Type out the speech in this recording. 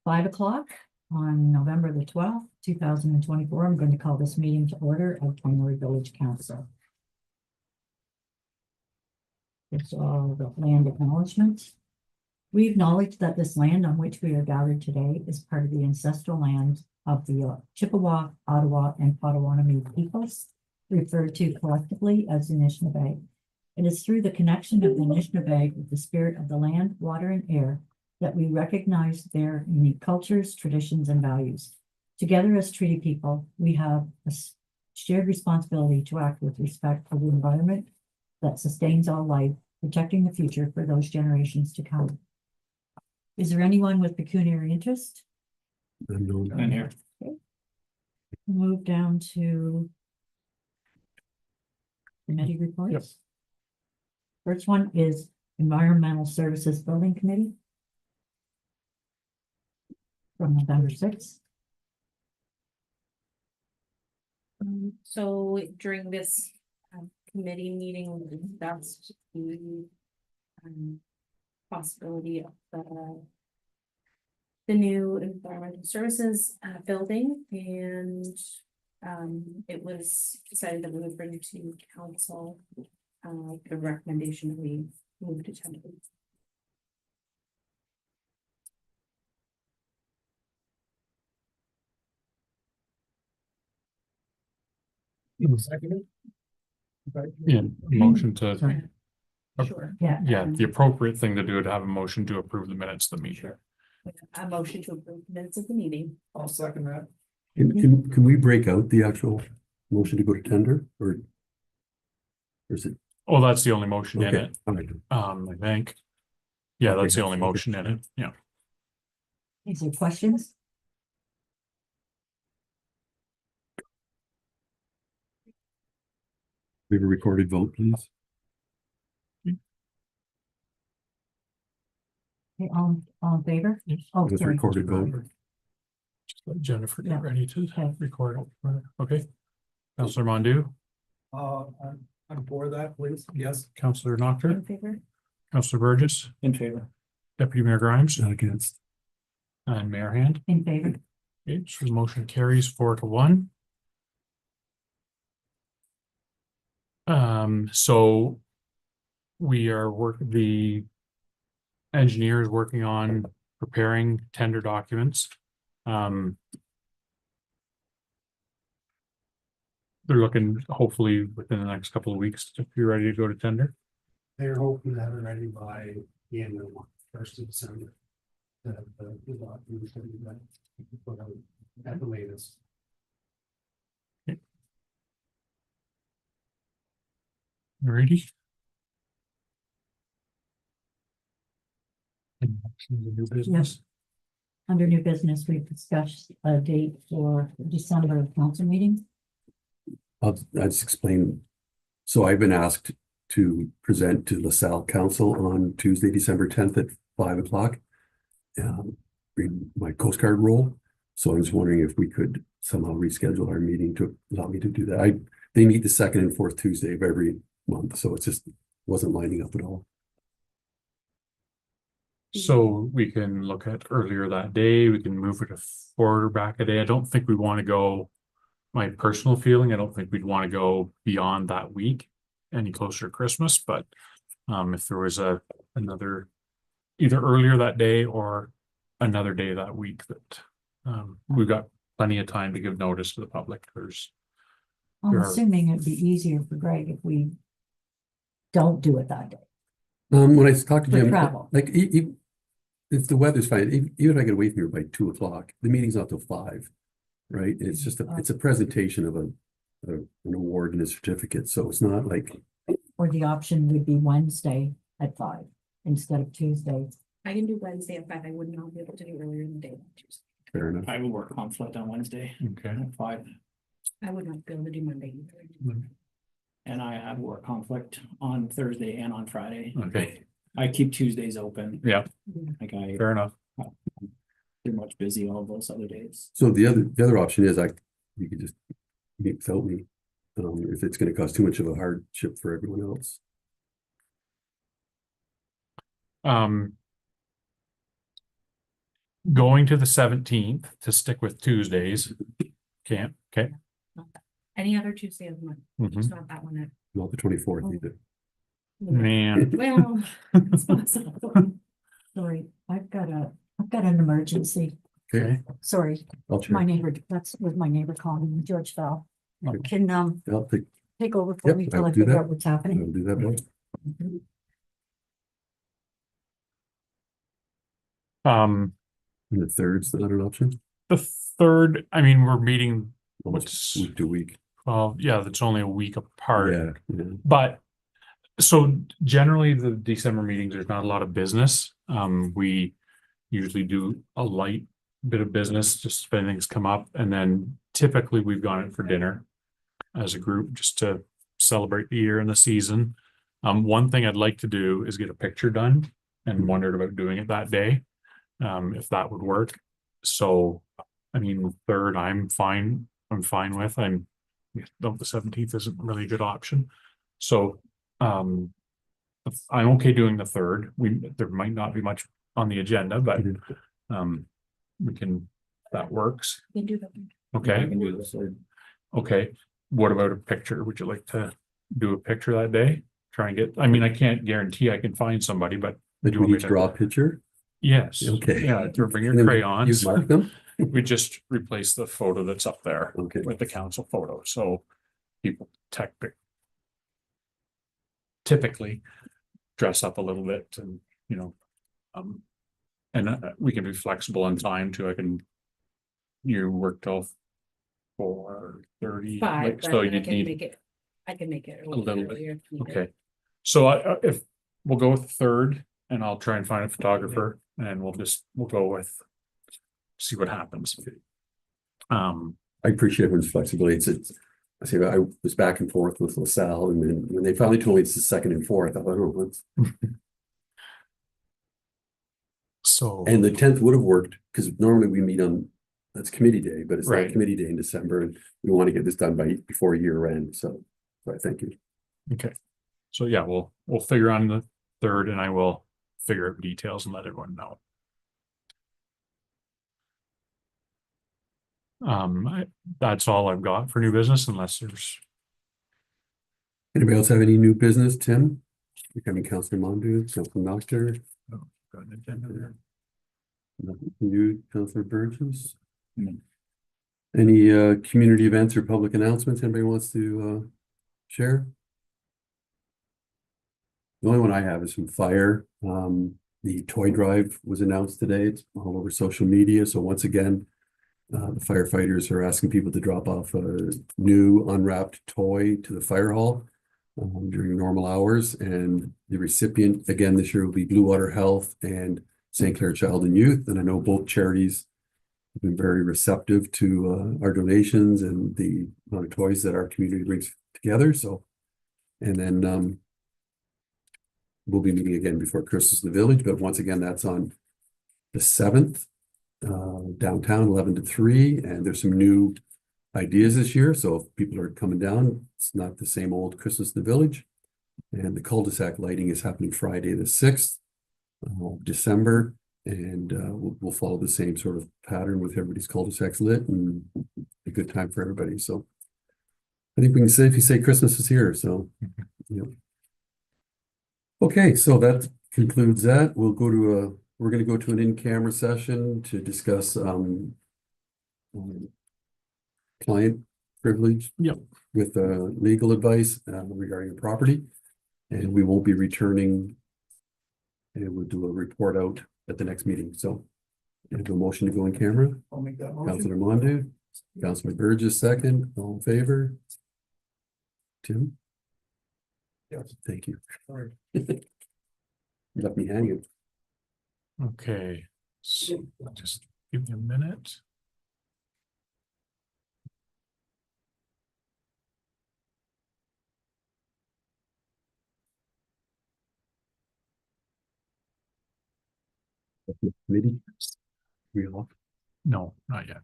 5 o'clock on November the 12th, 2024. I'm going to call this meeting to order of Tourmaline Village Council. It's all the land acknowledgements. We acknowledge that this land on which we are gathered today is part of the ancestral land of the Chippewa, Ottawa, and Potawatomi peoples, referred to collectively as the Anishinaabe. It is through the connection of the Anishinaabe with the spirit of the land, water, and air that we recognize their unique cultures, traditions, and values. Together as treaty people, we have a shared responsibility to act with respect for the environment that sustains all life, protecting the future for those generations to come. Is there anyone with pecuniary interest? In here. Okay. Move down to committee reports. Yep. First one is Environmental Services Building Committee from November 6th. So during this committee meeting, we discussed the possibility of the new environmental services building, and it was decided that we would bring to council the recommendation that we move to tender. Yeah, motion to, Sorry. Sure. yeah, the appropriate thing to do to have a motion to approve the minutes of the meeting. A motion to approve the minutes of the meeting. I'll second that. Can we break out the actual motion to go to tender or is it? Oh, that's the only motion in Okay, it, all right. I think. Yeah, Okay. that's the only motion in it, yeah. Is there questions? We have a recorded vote, please. Okay, all in favor? Yes. Oh, Just sorry. recorded vote. Just let Jennifer Yeah. get ready to Okay. record it. Okay. Counselor Mondu, I'm for that, please. Yes. Counselor Noctor, In favor? Counselor Burgess, In favor. Deputy Mayor Grimes, Not against. and Mayor Hand. In favor? Okay, so the motion carries 4-1. So we are the engineer is working on preparing tender documents. They're looking hopefully within the next couple of weeks to be ready to go to tender. They're hoping to have it ready by the end of the month, 1st of December. At the latest. Ready? New business. Under new business, we've discussed a date for December council meeting. I'll just explain. So I've been asked to present to LaSalle Council on Tuesday, December 10th at 5 o'clock. Read my Coast Guard role. So I was wondering if we could somehow reschedule our meeting to allow me to do that. They meet the second and fourth Tuesday of every month, so it just wasn't lining up at all. So we can look at earlier that day, we can move it forward back a day. I don't think we want to go, my personal feeling, I don't think we'd want to go beyond that week any closer to Christmas, but if there was another, either earlier that day or another day that week that we've got plenty of time to give notice to the public. I'm Sure. assuming it'd be easier for Greg if we don't do it that day. When I talked to For Jim, travel. like if the weather's fine, even if I get away from here by 2 o'clock, the meeting's not till 5, right? It's just it's a presentation of an award and a certificate, so it's not like. Or the option would be Wednesday at 5 instead of Tuesday. I can do Wednesday at 5. I would not be able to do earlier in the day on Tuesday. Fair enough. I have a work conflict on Wednesday Okay. at 5, I would not be able to do Monday either. and I have work conflict on Thursday and on Friday. Okay, I keep Tuesdays open. yeah, Like I fair enough. pretty much busy all those other days. So the other option is you could just meet without me, if it's going to cause too much of a hardship for everyone else. going to the 17th to stick with Tuesdays. Can't, okay. Any other Tuesday of the month, just Mhm. not that one. Not the 24th either. Man, Well, it's possible. Sorry, I've got an emergency. okay, Sorry, I'll check. my neighbor, that's what my neighbor called me, George Fell. Okay. Can, I'll take over for Yep, me I till will I do figure that. out what's happening. I'll do that, Bill. um, And the third's not an option, the 3rd, I mean, we're meeting, almost what's, week to week. well, yeah, that's only a week apart. Yeah, yeah. But so generally the December meetings, there's not a lot of business. We usually do a light bit of business, just if anything's come up, and then typically we've gone in for dinner as a group just to celebrate the year and the season. One thing I'd like to do is get a picture done and wondered about doing it that day. If that would work. So, I mean, 3rd, I'm fine with. The 17th isn't really a good option. So, I'm okay doing the 3rd. There might not be much on the agenda, but, we can, that works. We can do that. Okay, okay. What about a picture? Would you like to do a picture that day? Try and get, I mean, I can't guarantee I can find somebody, but. Like do we you want me need to to- draw a picture. Yes. Okay. Yeah, to bring And your then you crayons. mark them. We just replace the photo that's up there Okay. with the council photo, so people typically dress up a little bit and, you know, and we can be flexible on time too. You work till 4:30, 5, like, but so I you'd can need, make it, I can make it a little bit. earlier if needed. okay. So if we'll go with the 3rd and I'll try and find a photographer and we'll go with, see what happens. I appreciate everyone's flexibility. I say, I was back and forth with LaSalle, and then when they finally told me it's the 2nd and 4th, I thought, oh, let's. So. And the 10th would have worked, because normally we meet on, that's committee day, but it's not Right. committee day in December, and we want to get this done before year end, so I thank you. Okay, so yeah, we'll figure on the 3rd and I will figure out details and let everyone know. That's all I've got for new business unless there's, Anybody else have any new business, Tim? Becoming Councilor Mondu, Councilor Doctor, got an agenda there. nothing from you, Councilor Burgess? No. Any community events or public announcements anybody wants to share? The only one I have is from fire. The toy drive was announced today. It's all over social media. So once again, the firefighters are asking people to drop off a new unwrapped toy to the fire hall during normal hours. And the recipient, again, this year will be Blue Water Health and St. Clair Child and Youth. And I know both charities have been very receptive to our donations and the amount of toys that our community brings together. So, and then we'll be meeting again before Christmas in the village, but once again, that's on the 7th, downtown, 11 to 3, and there's some new ideas this year, so if people are coming down, it's not the same old Christmas in the village. And the cul-de-sac lighting is happening Friday, the 6th of December, and we'll follow the same sort of pattern with everybody's cul-de-sacs lit and a good time for everybody, so I think we can safely say Christmas is here, so, you know. Okay, so that concludes that. We're going to go to an in-camera session to discuss client privilege. Yep. With legal advice regarding the property. And we won't be returning. And we'll do a report out at the next meeting. So I have a motion to go in camera. I'll make that motion. Councilor Mondu, Councilor Burgess, second, all in favor? Tim? Yes. Thank you. Sorry. Left me hanging. Okay, so just give me a minute. Committee? We off? No, not yet.